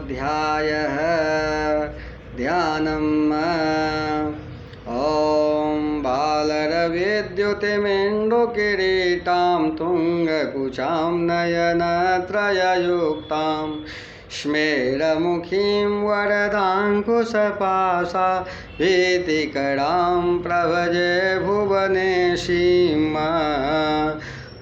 षोडशोऽध्यायः ध्यानम्। ॐ बालरविद्युतिमिन्दुकिरीटां तुङ्गकुचां नयनत्रययुक्तां स्मेरमुखीं वरदाङ्कुशपाशा भीतिकरां प्रभजे भुवनेशीम्।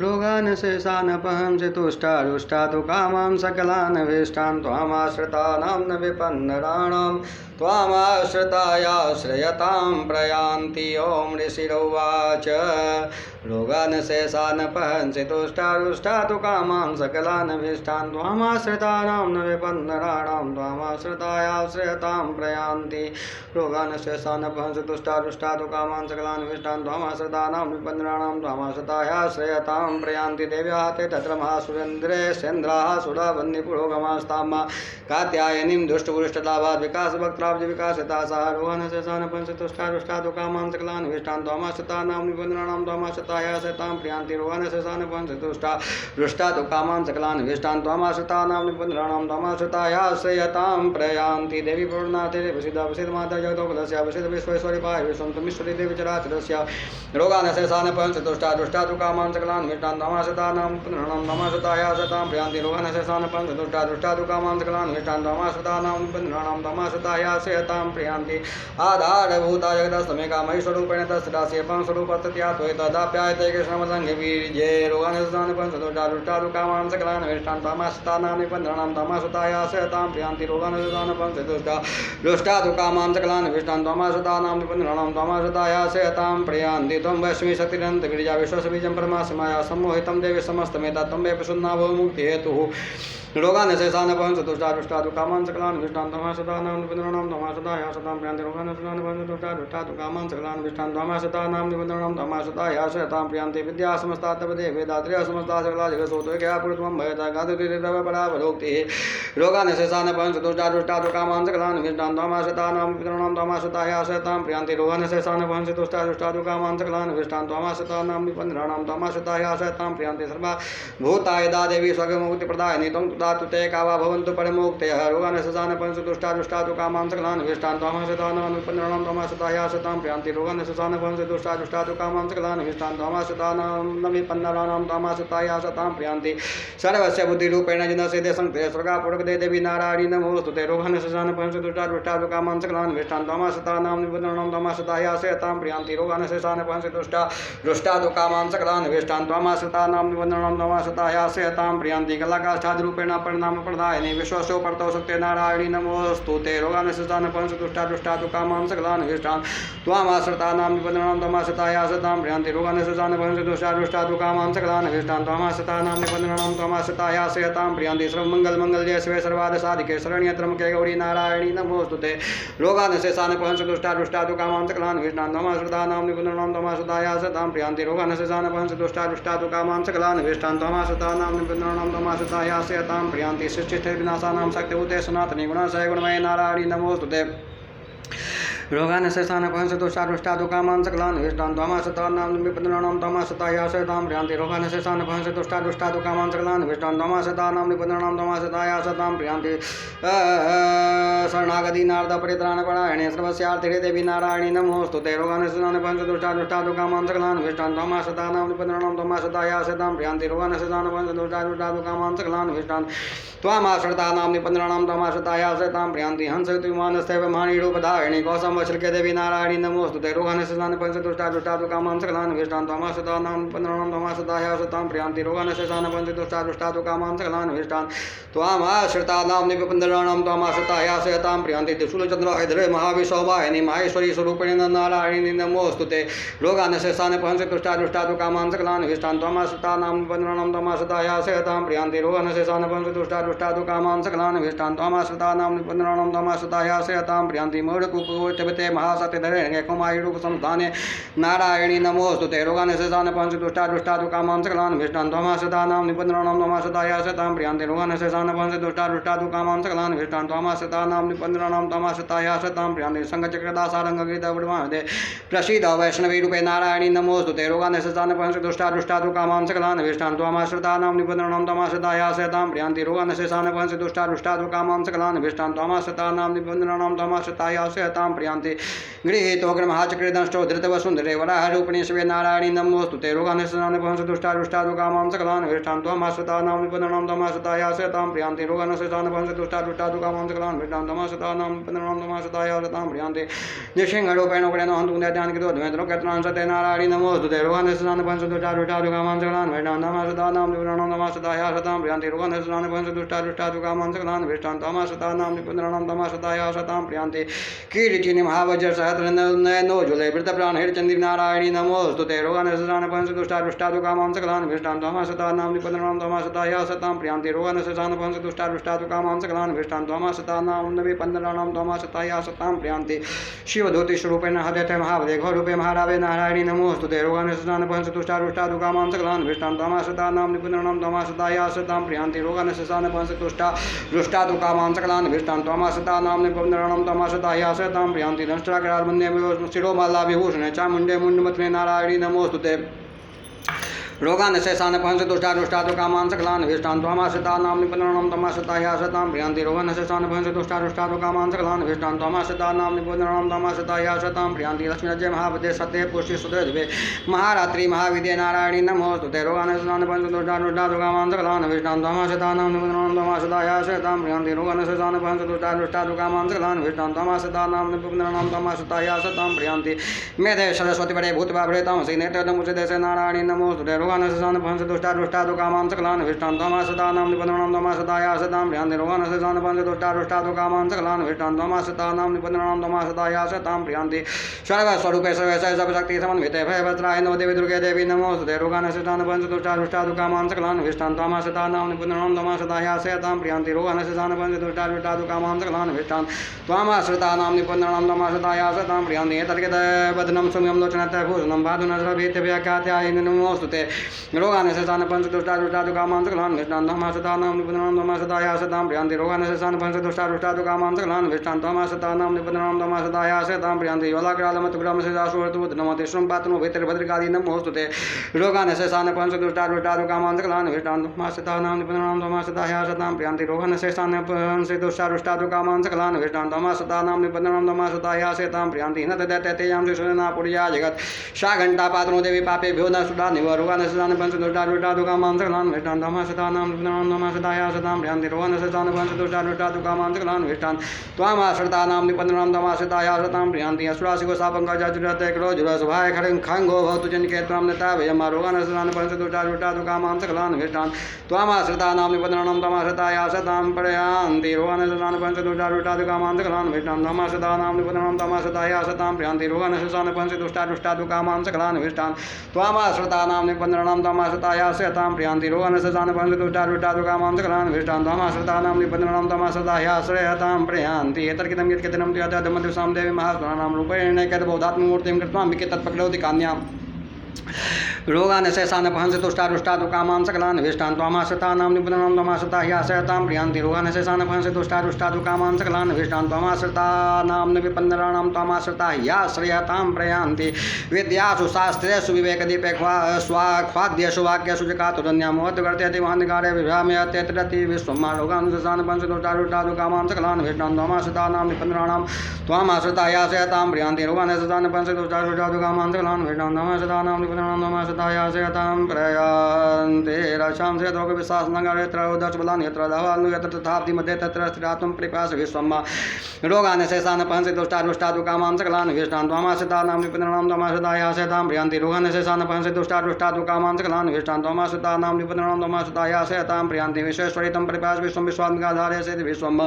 रोगान् शेषानपहं तुष्टा तु कामां सकलान् विष्टान् त्वामाश्रितानां न विपन्नराणां त्वामाश्रितायाश्रयतां प्रयान्ति। ॐ ऋषिरुवाच रोगान् शेषान् पहंसि तुष्टा तु कामां सकलान् विष्टान् त्वामाश्रितानां न विपन्नराणां त्वामाश्रितायाश्रयतां प्रयान्ति। रोगान् शेषान् पहंसि तुष्टा तु कामां सकलान् विष्टान् त्वामाश्रितानां विपन्नराणां त्वामाश्रितायाश्रयतां प्रयान्ति। देव्याः ते तत्र महासुरेन्द्रेशेन्द्राः सुरावन्निपुरोगमास्तामा कात्यायनीं दुष्टपुरुषलाभात् विकासभक्त्राब्ज विकासिता सा। रोगान् शेषान् पहंसि तुष्टा तु कामां सकलान् विष्टान् त्वामाश्रितानां विपन्नराणां त्वामाश्रितायाश्रयतां प्रयान्ति। रोगान् शेषान् पहंसि तुष्टा तु कामां सकलान् विष्टान् त्वामाश्रितानां विपन्नराणां त्वामाश्रितायाश्रयतां प्रयान्ति। देवी पूर्णाते वसिद माता जगदोपलस्य वसिद विश्वेश्वरी पाहि विश्वं त्वमीश्वरी देवी चराचरस्य। रोगान् शेषान् पहंसि तुष्टा तु कामां सकलान् विष्टान् त्वामाश्रितानां विपन्नराणां त्वामाश्रितायाश्रयतां प्रयान्ति। रोगान् शेषान् पहंसि तुष्टा तु कामां सकलान् विष्टान् त्वामाश्रितानां विपन्नराणां त्वामाश्रितायाश्रयतां प्रयान्ति। आधारभूता जगदस्तमेका महीस्वरूपेण तस्य दास्यपं स्वरूपस्तत्या त्वयितदाप्यायते कृष्णमसङ्गवीर्ये। रोगान् शेषान् पहंसि तुष्टा तु कामां सकलान् विष्टान् त्वामाश्रितानां विपन्नराणां त्वामाश्रितायाश्रयतां प्रयान्ति। रोगान् शेषान् पहंसि तुष्टा तु कामां सकलान् विष्टान् त्वामाश्रितानां विपन्नराणां त्वामाश्रितायाश्रयतां प्रयान्ति। त्वं वैष्णवी शक्तिरन्तगिरिजा विश्वस्य बीजं परमास्य माया सम्मोहितं देवी समस्तमेता त्वं वै प्रसन्ना भव मुक्तिहेतुः। रोगान् शेषान् पहंसि तुष्टा तु कामां सकलान् विष्टान् त्वामाश्रितानां विपन्नराणां त्वामाश्रितायाश्रयतां प्रयान्ति। रोगान् शेषान् पहंसि तुष्टा तु कामां सकलान् विष्टान् त्वामाश्रितानां विपन्नराणां त्वामाश्रितायाश्रयतां प्रयान्ति। विद्या समस्ता तव देवे दात्र्यः समस्ता सकला जगत्सोत्वया पुरुषं भयता गातुतिरितव परावलोक्तिः। रोगान् शेषान् पहंसि तुष्टा तु कामां सकलान् विष्टान् त्वामाश्रितानां विपन्नराणां त्वामाश्रितायाश्रयतां प्रयान्ति। रोगान् शेषान् पहंसि तुष्टा तु कामां सकलान् विष्टान् त्वामाश्रितानां विपन्नराणां त्वामाश्रितायाश्रयतां प्रयान्ति। सर्वभूतायदा देवी स्वगमुक्तिप्रदायिनी त्वं दातु ते कावा भवन्तु परमोक्तयः। रोगान् शेषान् पहंसि तुष्टा तु कामां सकलान् विष्टान् त्वामाश्रितानां विपन्नराणां त्वामाश्रितायाश्रयतां प्रयान्ति। रोगान् शेषान् पहंसि तुष्टा तु कामां सकलान् विष्टान् त्वामाश्रितानां विपन्नराणां त्वामाश्रितायाश्रयतां प्रयान्ति। सर्वस्य बुद्धिरूपेण जिनस्य देशङ्क्ते स्वर्गापूर्वकदे देवी नारायणी नमोस्तुते। रोगान् शेषान् पहंसि तुष्टा तु कामां सकलान् विष्टान् त्वामाश्रितानां विपन्नराणां त्वामाश्रितायाश्रयतां प्रयान्ति। रोगान् शेषान् पहंसि तुष्टा तु कामां सकलान् विष्टान् त्वामाश्रितानां विपन्नराणां त्वामाश्रितायाश्रयतां प्रयान्ति। कलाकाष्ठादिरूपेण परिणाम प्रदायिनी विश्वस्यो परतो सत्ये नारायणी नमोस्तुते। रोगान् शेषान् पहंसि तुष्टा तु कामां सकलान् विष्टान् त्वामाश्रितानां विपन्नराणां त्वामाश्रितायाश्रयतां प्रयान्ति। रोगान् शेषान् पहंसि तुष्टा तु कामां सकलान् विष्टान् त्वामाश्रितानां विपन्नराणां त्वामाश्रितायाश्रयतां प्रयान्ति। सर्वमङ्गलमङ्गल्ये शिवे सर्वार्थसाधिके शरण्ये त्र्यम्बके गौरी नारायणी नमोस्तुते। रोगान् शेषान् पहंसि तुष्टा तु कामां सकलान् विष्टान् त्वामाश्रितानां विपन्नराणां त्वामाश्रितायाश्रयतां प्रयान्ति। रोगान् शेषान् पहंसि तुष्टा तु कामां सकलान् विष्टान् त्वामाश्रितानां विपन्नराणां त्वामाश्रितायाश्रयतां प्रयान्ति। सृष्टिस्थितिविनाशानां शक्तिभूते सनातनी गुणाशय गुणमये नारायणी नमोस्तुते। रोगान् शेषान् पहंसि तुष्टा तु कामां सकलान् विष्टान् त्वामाश्रितानां विपन्नराणां त्वामाश्रितायाश्रयतां प्रयान्ति। रोगान् शेषान् पहंसि तुष्टा तु कामां सकलान् विष्टान् त्वामाश्रितानां विपन्नराणां त्वामाश्रितायाश्रयतां प्रयान्ति। शरणागति नारद परित्राणपरायणे सर्वस्यार्थिरे देवी नारायणी नमोस्तुते। रोगान् शेषान् पहंसि तुष्टा तु कामां सकलान् विष्टान् त्वामाश्रितानां विपन्नराणां त्वामाश्रितायाश्रयतां प्रयान्ति। रोगान् शेषान् पहंसि तुष्टा तु कामां सकलान् विष्टान् त्वामाश्रितानां विपन्नराणां त्वामाश्रितायाश्रयतां प्रयान्ति। हंसविमानस्थैव माणिरूपधारिणी कौसं वचलके देवी नारायणी नमोस्तुते। रोगान् शेषान् पहंसि तुष्टा तु कामां सकलान् विष्टान् त्वामाश्रितानां विपन्नराणां त्वामाश्रितायाश्रयतां प्रयान्ति। रोगान् शेषान् पहंसि तुष्टा तु कामां सकलान् विष्टान् त्वामाश्रितानां विपन्नराणां त्वामाश्रितायाश्रयतां प्रयान्ति। त्रिशूलचन्द्र हैदरे महाविशोभायिनी माहेश्वरी स्वरूपिणी नारायणी नमोस्तुते। रोगान् शेषान् पहंसि तुष्टा तु कामां सकलान् विष्टान् त्वामाश्रितानां विपन्नराणां त्वामाश्रितायाश्रयतां प्रयान्ति। रोगान् शेषान् पहंसि तुष्टा तु कामां सकलान् विष्टान् त्वामाश्रितानां विपन्नराणां त्वामाश्रितायाश्रयतां प्रयान्ति। देवते महासत्यधरे कुमायूप संस्थाने नारायणी नमोस्तुते रोगान शेषान पंच दुष्टा दुष्टा दुकामां सकलान विष्टान त्वमासदानां निपन्द्राणां त्वमासदाया सतां प्रियांते रोगान शेषान पंच दुष्टा दुष्टा दुकामां सकलान विष्टान त्वमासदानां निपन्द्राणां त्वमासदाया सतां प्रियांते संगचक्रदासारंगगीतवडमादे प्रसीद वैष्णवी रूपे नारायणी नमोस्तुते रोगान शेषान पंच दुष्टा दुष्टा दुकामां सकलान विष्टान त्वमासदानां निपन्द्राणां त्वमासदाया सतां प्रियांते रोगान शेषान पंच दुष्टा दुष्टा दुकामां सकलान विष्टान त्वमासदानां निपन्द्राणां त्वमासदाया सतां प्रियांते गृहीतोग्रमहाचक्रदंष्टो धृतवसुंधरे वराहरूपिणी शिवे नारायणी नमोस्तुते रोगान शेषान पंच दुष्टा दुष्टा दुकामां सकलान विष्टान त्वमासदानां निपन्द्राणां त्वमासदाया सतां प्रियांते रोगान शेषान पंच दुष्टा दुष्टा दुकामां सकलान विष्टान त्वमासदानां निपन्द्राणां त्वमासदाया सतां प्रियांते निशिंहरूपेण उपरेण हन्तुं दैत्यान् कृतोद्वैतरो कत्रान् सते नारायणी नमोस्तुते रोगान शेषान पंच दुष्टा दुष्टा दुकामां सकलान विष्टान त्वमासदानां निपन्द्राणां त्वमासदाया सतां प्रियांते रोगान शेषान पंच दुष्टा दुष्टा दुकामां सकलान विष्टान त्वमासदानां निपन्द्राणां त्वमासदाया सतां प्रियांते कीर्तिनि महावज्र सहस्रनयनोज्ज्वले वृतप्राण हिरचंद्री नारायणी नमोस्तुते रोगान शेषान पंच दुष्टा दुष्टा दुकामां सकलान विष्टान त्वमासदानां निपन्द्राणां त्वमासदाया सतां प्रियांते रोगान शेषान पंच दुष्टा दुष्टा दुकामां सकलान विष्टान त्वमासदानां निपन्द्राणां त्वमासदाया सतां प्रियांते शिवधूति स्वरूपेण हदते महावदे घोरूपे महारावे नारायणी नमोस्तुते रोगान शेषान पंच दुष्टा दुष्टा दुकामां सकलान विष्टान त्वमासदानां निपन्द्राणां त्वमासदाया सतां प्रियांते रोगान शेषान पंच दुष्टा दुष्टा दुकामां सकलान विष्टान त्वमासदानां निपन्द्राणां त्वमासदाया सतां प्रियांते दंष्ट्राग्रामन्ये शिरोमाला विभूषणे चामुण्डे मुण्डमत्रे नारायणी नमोस्तुते रोगान शेषान पंच दुष्टा दुष्टा दुकामां सकलान विष्टान त्वमासदानां निपन्द्राणां त्वमासदाया सतां प्रियांते रोगान शेषान पंच दुष्टा दुष्टा दुकामां सकलान विष्टान त्वमासदानां निपन्द्राणां त्वमासदाया सतां प्रियांते लक्ष्मीराज्ये महावदे सत्ये पुष्टि सुदे महारात्रि महाविद्ये नारायणी नमोस्तुते रोगान शेषान पंच दुष्टा दुष्टा दुकामां सकलान विष्टान त्वमासदानां निपन्द्राणां त्वमासदाया सतां प्रियांते रोगान शेषान पंच दुष्टा दुष्टा दुकामां सकलान विष्टान त्वमासदानां निपन्द्राणां त्वमासदाया सतां प्रियांते मेधे सरस्वती परे भूतभावरे तमसि नेत्रदमुचिदेशे नारायणी नमोस्तुते रोगान शेषान पंच दुष्टा दुष्टा दुकामां सकलान विष्टान त्वमासदानां निपन्द्राणां त्वमासदाया सतां प्रियांते रोगान शेषान पंच दुष्टा दुष्टा दुकामां सकलान विष्टान त्वमासदानां निपन्द्राणां त्वमासदाया सतां प्रियांते सर्वस्वरूपे सर्वेशः सर्वशक्ति समन्विते भयभद्राय नो देवी दुर्गे देवी नमोस्तुते रोगान शेषान पंच दुष्टा दुष्टा दुकामां सकलान विष्टान त्वमासदानां निपन्द्राणां त्वमासदाया सतां प्रियांते रोगान शेषान पंच दुष्टा दुष्टा दुकामां सकलान विष्टान त्वमाश्रितानां निपन्द्राणां त्वमासदाया सतां प्रियांते तर्कितवदनं सौम्यं लोचनतः भूषणं बाधुनसर्वभीत्यव्याख्यात्याय नमोस्तुते रोगान शेषान पंच दुष्टा दुष्टा दुकामां सकलान विष्टान त्वमासदानां निपन्द्राणां त्वमासदाया सतां प्रियांते रोगान शेषान पंच दुष्टा दुष्टा दुकामां सकलान विष्टान त्वमासदानां निपन्द्राणां त्वमासदाया सतां प्रियांते योलाग्रालमतुग्राम शेषासुरतुवद नमोते श्रमपातनो भितर्भद्रकाली नमोस्तुते रोगान शेषान पंच दुष्टा दुष्टा दुकामां सकलान विष्टान त्वमासदानां निपन्द्राणां त्वमासदाया सतां प्रियांते रोगान शेषान पंच दुष्टा दुष्टा दुकामां सकलान विष्टान त्वमासदानां निपन्द्राणां त्वमासदाया सतां प्रियांते न तदैत्यतेयां शिशुना पुर्या जगत् सा घंटा पात्रो देवी पापेभ्यो न सुधा निव रोगान शेषान पंच दुष्टा दुष्टा दुकामां सकलान विष्टान त्वमासदानां निपन्द्राणां त्वमासदाया सतां प्रियांते रोगान शेषान पंच दुष्टा दुष्टा दुकामां सकलान विष्टान त्वमाश्रितानां निपन्द्राणां त्वमासदाया सतां प्रियांते असुरासिको सापंकजाजुरते क्रोजुरसभाय खंगो भवतु जनिके त्वं नता वयमा रोगान शेषान पंच दुष्टा दुष्टा दुकामां सकलान विष्टान त्वमाश्रितानां निपन्द्राणां त्वमासदाया सतां प्रियांते रोगान शेषान पंच दुष्टा दुष्टा दुकामां सकलान विष्टान त्वमासदानां निपन्द्राणां त्वमासदाया सतां प्रियांते रोगान शेषान पंच दुष्टा दुष्टा दुकामां सकलान विष्टान त्वमाश्रितानां निपन्द्राणां त्वमासदाया सतां प्रियांते रोगान शेषान पंच दुष्टा दुष्टा दुकामां सकलान विष्टान त्वमाश्रितानां निपन्द्राणां त्वमासदाया सतां प्रियांते तर्कितं यत्कितनं त्वयादमद्विसां देवी महास्मराणां रूपेण कैतबोधात्ममूर्तिं कृत्वा मिके तत्पकड़ौति कान्यां रोगान शेषान पंच दुष्टा दुष्टा दुकामां सकलान विष्टान त्वमाश्रितानां निपन्द्राणां त्वमासदाया सतां प्रियांते रोगान शेषान पंच दुष्टा दुष्टा दुकामां सकलान विष्टान त्वमाश्रितानां निपन्द्राणां त्वमासदाया सतां प्रियांते विद्यासु शास्त्रेषु विवेकदीपे स्वाख्वाद्येषु वाक्येषु जकातुरन्यां मोहद्गर्त्यति महान्निकारे विभ्राम्यत्यत्रति विश्वमा रोगान शेषान पंच दुष्टा दुष्टा दुकामां सकलान विष्टान त्वमाश्रितानां निपन्द्राणां त्वमासदाया सतां प्रियांते रोगान शेषान पंच दुष्टा दुष्टा दुकामां सकलान विष्टान त्वमाश्रितानां निपन्द्राणां त्वमासदाया सतां प्रियांते रक्षां से दोग विश्वास नगरे त्रयोदश बलानि यत्र धावानु यत्र तथाप्ति मध्ये तत्र स्थिरात्मं परिपास विश्वमा रोगान शेषान पंच दुष्टा दुष्टा दुकामां सकलान विष्टान त्वमाश्रितानां निपन्द्राणां त्वमासदाया सतां प्रियांते रोगान शेषान पंच दुष्टा दुष्टा दुकामां सकलान विष्टान त्वमाश्रितानां निपन्द्राणां त्वमासदाया सतां प्रियांते विश्वेश्वरितं परिपास विश्वं विश्वात्मिकाधारे से विश्वम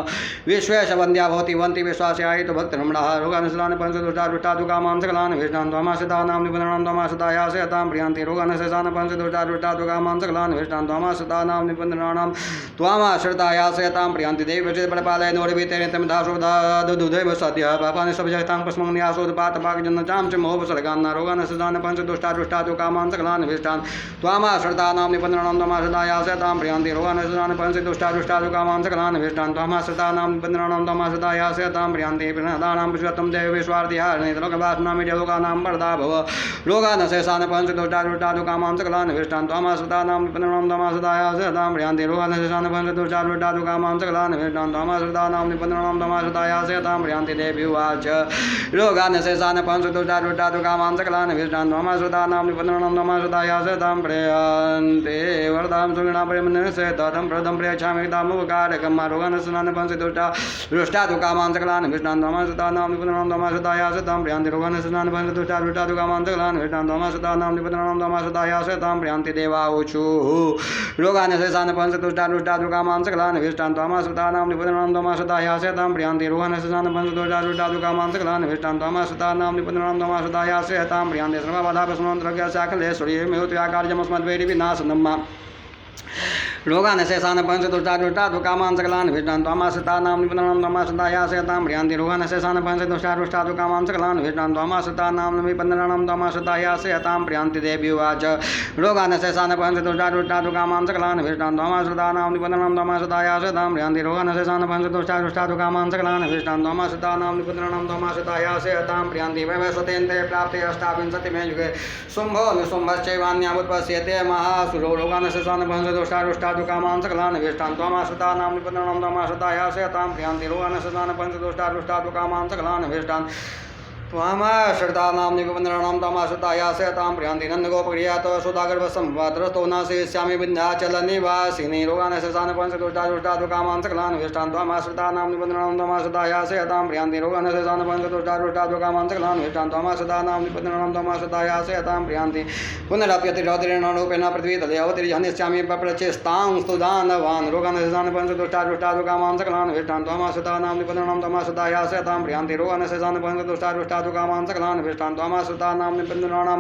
विश्वेश वन्द्या भवति वन्ति विश्वास्यायि तो भक्तरमणः रोगान शेषान पंच दुष्टा दुष्टा दुकामां सकलान विष्टान त्वमाश्रितानां निपन्द्राणां त्वमासदाया पंचदोषारुष्टादुकामांसकलान् तां प्रियन्ति रोगान् शेषान् पंचदोषारुष्टादुकामान् सकलान् विष्टान् त्वामाश्रितानां निबन्धनानां त्वामाश्रितायासयतां प्रियन्ति देवचित्परपालय नोर्भितेन दाशोदादुदैव सद्यः पापानि सभजतां पस्मन्यासोदपातपाकजन्नचां च मोहसर्गान् रोगान् शेषान् पंचदोषारुष्टादुकामान् सकलान् विष्टान् त्वामाश्रितानां निबन्धनानां त्वामाश्रितायासयतां प्रियन्ति रोगान् शेषान् पंचदोषारुष्टादुकामान् सकलान् विष्टान् त्वामाश्रितानां निबन्धनानां त्वामाश्रितायासयतां प्रियन्ति प्रणदानां पुष्पतं देव विश्वार्थिहारिणि लोकवासनामि लोकानां वरदा भव रोगान् शेषान् पंचदोषारुष्टादुकामान् सकलान् विष्टान् त्वामाश्रितानां निबन्धनानां त्वामाश्रितायासयतां प्रियन्ति रोगान् शेषान् पंचदोषारुष्टादुकामान् सकलान् विष्टान् त्वामाश्रितानां निबन्धनानां त्वामाश्रितायासयतां प्रियन्ति देवी उवाच रोगान् शेषान् पंचदोषारुष्टादुकामान् सकलान् विष्टान् त्वामाश्रितानां निबन्धनानां त्वामाश्रितायासयतां प्रियन्ति वरदां सुगुणां प्रेमनिर्से ततं प्रदं प्रेक्षामि तामुपकारकं रोगान् शेषान् पंचदोषारुष्टादुकामान् सकलान् विष्टान् त्वामाश्रितानां निबन्धनानां त्वामाश्रितायासयतां प्रियन्ति रोगान् शेषान् पंचदोषारुष्टादुकामान् सकलान् विष्टान् त्वामाश्रितानां निबन्धनानां त्वामाश्रितायासयतां प्रियन्ति देवाऊचुः रोगान् शेषान् पंचदोषारुष्टादुकामान् सकलान् विष्टान् त्वामाश्रितानां निबन्धनानां त्वामाश्रितायासयतां प्रियन्ति रोगान् शेषान् पंचदोषारुष्टादुकामान् सकलान् विष्टान् त्वामाश्रितानां निबन्धनानां त्वामाश्रितायासयतां प्रियन्ति सर्वबाधापस्मन्त्रज्ञाकलेश्वर्यमेहुत्याकार्यमस्मद्वैरि विनाशनम् रोगान् शेषान् पंचदोषारुष्टादुकामान् सकलान् विष्टान् त्वामाश्रितानां निबन्धनानां त्वामाश्रितायासयतां प्रियन्ति रोगान् शेषान् पंचदोषारुष्टादुकामान् सकलान् विष्टान् त्वामाश्रितानां निबन्धनानां त्वामाश्रितायासयतां प्रियन्ति देवी उवाच रोगान् शेषान् पंचदोषारुष्टादुकामान् सकलान् विष्टान् त्वामाश्रितानां निबन्धनानां त्वामाश्रितायासयतां प्रियन्ति रोगान् शेषान् पंचदोषारुष्टादुकामान् सकलान् विष्टान् त्वामाश्रितानां निबन्धनानां त्वामाश्रितायासयतां प्रियन्ति वैवस्वतेन्द्रे प्राप्ते अष्टाविंशतिमे युगे शुम्भो निशुम्भश्चैवान्यामुत्पश्यते महासुरो रोगान् शेषान् पंचदोषारुष्टादुकामान् सकलान् विष्टान् त्वामाश्रितानां निबन्धनानां त्वामाश्रितायासयतां प्रियन्ति रोगान् शेषान् पंचदोषारुष्टादुकामान् सकलान् विष्टान् त्वामाश्रितानां निबन्धनानां त्वामाश्रितायासयतां प्रियन्ति नन्दगोपक्रियातो सुधागर्भसंवादरस्तो नाशयिष्यामि विन्ध्याचलनिवासिनि रोगान् शेषान् पंचदोषारुष्टादुकामान् सकलान् विष्टान् त्वामाश्रितानां निबन्धनानां त्वामाश्रितायासयतां प्रियन्ति रोगान् शेषान् पंचदोषारुष्टादुकामान् सकलान् विष्टान् त्वामाश्रितानां निबन्धनानां त्वामाश्रितायासयतां प्रियन्ति पुनरप्यतिरौद्रेण रूपेण पृथ्वीतले अवतिर्जनिष्यामि पप्रचेस्तां स्तुदानवान् रोगान् शेषान् पंचदोषारुष्टादुकामान् सकलान् विष्टान् त्वामाश्रितानां निबन्धनानां त्वामाश्रितायासयतां प्रियन्ति रोगान् शेषान् पंचदोषारुष्टादुकामान् सकलान् विष्टान् त्वामाश्रितानां निबन्धनानां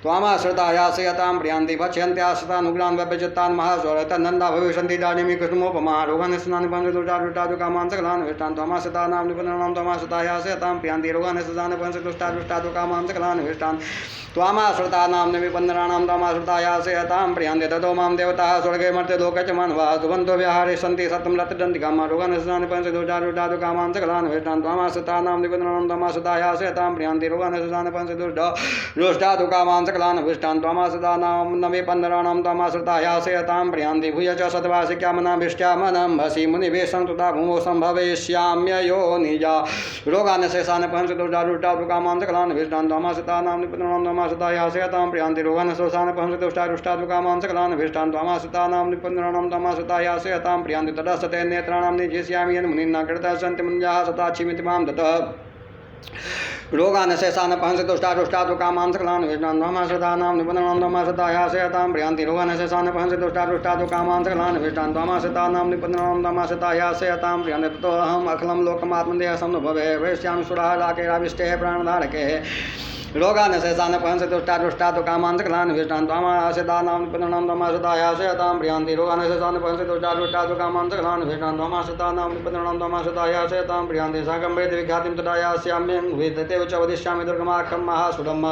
त्वामाश्रितायासयतां प्रियन्ति पश्यन्त्याश्रितानुग्रान् व्यपचित्तान् महासौर तन्नन्दा भविष्यन्ति इदानीं कृष्णोपमा रोगान् शेषान् पंचदोषारुष्टादुकामान् सकलान् विष्टान् त्वामाश्रितानां निबन्धनानां त्वामाश्रितायासयतां प्रियन्ति रोगान् शेषान् पंचदोषारुष्टादुकामान् सकलान् विष्टान् त्वामाश्रितानां निबन्धनानां त्वामाश्रितायासयतां प्रियन्ति ततो मां देवताः स्वर्गे मर्त्यलोके च मानवाः सुबन्तो व्यवहारे सन्ति सतं लतदन्तिकामा रोगान् शेषान् पंचदोषारुष्टादुकामान् सकलान् विष्टान् त्वामाश्रितानां निबन्धनानां त्वामाश्रितायासयतां प्रियन्ति रोगान् शेषान् पंचदोषारुष्टादुकामान् सकलान् विष्टान् त्वामाश्रितानां निबन्धनानां त्वामाश्रितायासयतां प्रियन्ति भूय च सद्वासिक्यामनाभिष्ट्यामनं भसि मुनिभिः सन्तुता भूमौ सम्भवेष्याम्ययो निजा रोगान् शेषान् पंचदोषारुष्टादुकामान् सकलान् विष्टान् त्वामाश्रितानां निबन्धनानां त्वामाश्रितायासयतां प्रियन्ति रोगान् शेषान् पंचदोषारुष्टादुकामान् सकलान् विष्टान् त्वामाश्रितानां निबन्धनानां त्वामाश्रितायासयतां प्रियन्ति ततस्ते नेत्राणां निजिष्यामि येन मुनिना कृतः सन्ति मुञ्जाः सताक्षिमिति मां दत्तः रोगान् शेषान् पंचदोषारुष्टादुकामान् सकलान् विष्टान् त्वामाश्रितानां निबन्धनानां त्वामाश्रितायासयतां प्रियन्ति रोगान् शेषान् पंचदोषारुष्टादुकामान् सकलान् विष्टान् त्वामाश्रितानां निबन्धनानां त्वामाश्रितायासयतां प्रियन्ति ततो अहम् अखिलं लोकमात्मदेहं भवे वैश्यामि सुराः राकेराविष्टेः प्राणधारकेः रोगान् शेषान् पंचदोषारुष्टादुकामान् सकलान् विष्टान् त्वामाश्रितानां निबन्धनानां त्वामाश्रितायासयतां प्रियन्ति रोगान् शेषान् पंचदोषारुष्टादुकामान् सकलान् विष्टान् त्वामाश्रितानां निबन्धनानां त्वामाश्रितायासयतां प्रियन्ति साकम्भेति विख्यातिं तदा यास्याम्यं वेदतेव च वदिष्यामि दुर्गमाख्यं महासुरम्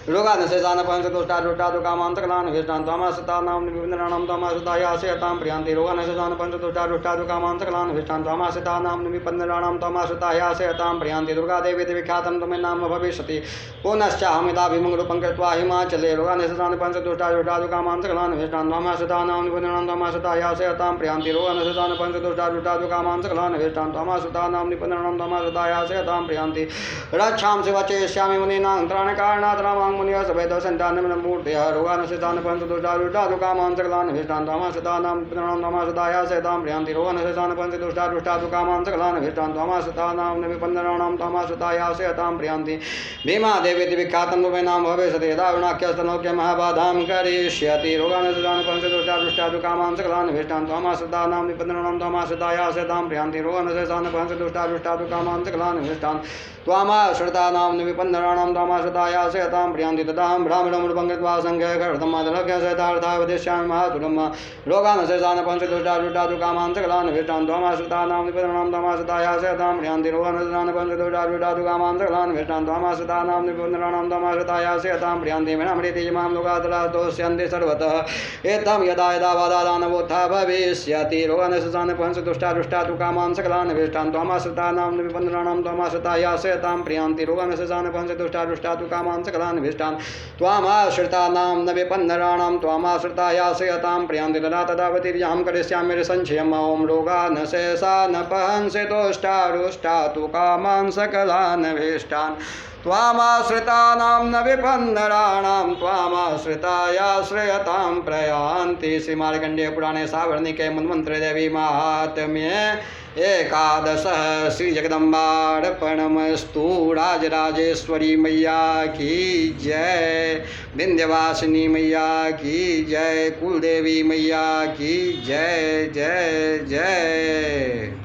रोगान् शेषान् पंचदोषारुष्टादुकामान् सकलान् विष्टान् त्वामाश्रितानां निबन्धनानां त्वामाश्रितायासयतां प्रियन्ति रोगान् शेषान् पंचदोषारुष्टादुकामान् सकलान् विष्टान् त्वामाश्रितानां निबन्धनानां त्वामाश्रितायासयतां प्रियन्ति दुर्गादेवीति विख्यातं तमे नाम भविष्यति पुनश्चाहमिताभिमङ्गरूपं कृत्वा हिमाचले रोगान् शेषान् पंचदोषारुष्टादुकामान् सकलान् विष्टान् त्वामाश्रितानां निबन्धनानां त्वामाश्रितायासयतां प्रियन्ति रोगान् शेषान् पंचदोषारुष्टादुकामान् सकलान् विष्टान् त्वामाश्रितानां निबन्धनानां त्वामाश्रितायासयतां प्रियन्ति रक्षांसि वचेष्यामि मुनीनां त्राणकारणात् रामां मुनयः सभेदसन्तानमूर्तयः रोगान् शेषान् पंचदोषारुष्टादुकामान् सकलान् विष्टान् त्वामाश्रितानां निबन्धनानां त्वामाश्रितायासयतां प्रियन्ति रोगान् शेषान् पंचदोषारुष्टादुकामान् सकलान् विष्टान् त्वामाश्रितानां निबन्धनानां त्वामाश्रितायासयतां प्रियन्ति भीमा देवी इति विख्यातं वै नाम भवेशति यदा विनाख्यस्तनोक्य महाबाधां करिष्यति रोगान् सदान् पंचदुष्टादुष्टादुकामान् सकलान् विष्टान् त्वामाश्रितानां निपन्नानां त्वामाश्रितायासेतां प्रियान्ति रोगान् सदान् पंचदुष्टादुष्टादुकामान् सकलान् विष्टान् त्वामाश्रितानां विपन्नानां त्वामाश्रितायासेतां प्रियान्ति तदाहं ब्राह्मणमुपङ्गत्वा सङ्ख्यकर्तमादलभ्यसेतार्थाय वदिष्यामि महासुरं रोगान् सदान् पंचदुष्टादुष्टादुकामान् सकलान् विष्टान् त्वामाश्रितानां निपन्नानां त्वामाश्रितायासेतां प्रियान्ति रोगान् सदान् पंचदुष्टादुष्टादुकामान् सकलान् विष्टान् त्वामाश्रितानां निपन्नानां त्वामाश्रितायासेतां प्रियान्ति विनामृति इमां लोकादलादोष्यन्ति सर्वतः एतं यदा यदा वादादानवोत्था भविष्यति रोगान् सदान् पंचदुष्टादुष्टादुकामान् सकलान् विष्टान् त्वामाश्रितानां विपन्नानां त्वामाश्रितायासेतां प्रियान्ति रोगान् सदान् पंचदुष्टादुष्टादुकामान् सकलान् विष्टान् त्वामाश्रितानां न विपन्नराणां त्वामाश्रितायासेतां प्रियान्ति तदा तदावतीर्यां करिष्यामि संशयम् ॐ रोगान् शेषान् पहंसि तुष्टारुष्टातुकामान् सकलान् भीष्टान् त्वामाश्रितानां न विपन्नराणां त्वामाश्रितायाश्रयतां प्रयान्ति। श्रीमार्कण्डेय पुराणे सावर्णिके मन्वन्तरे देवी माहात्म्ये एकादशः श्री जगदम्बार्पणमस्तु। राजराजेश्वरी मैया की जय, विंध्यवासिनी मैया की जय, कुलदेवी मैया की जय जय जय।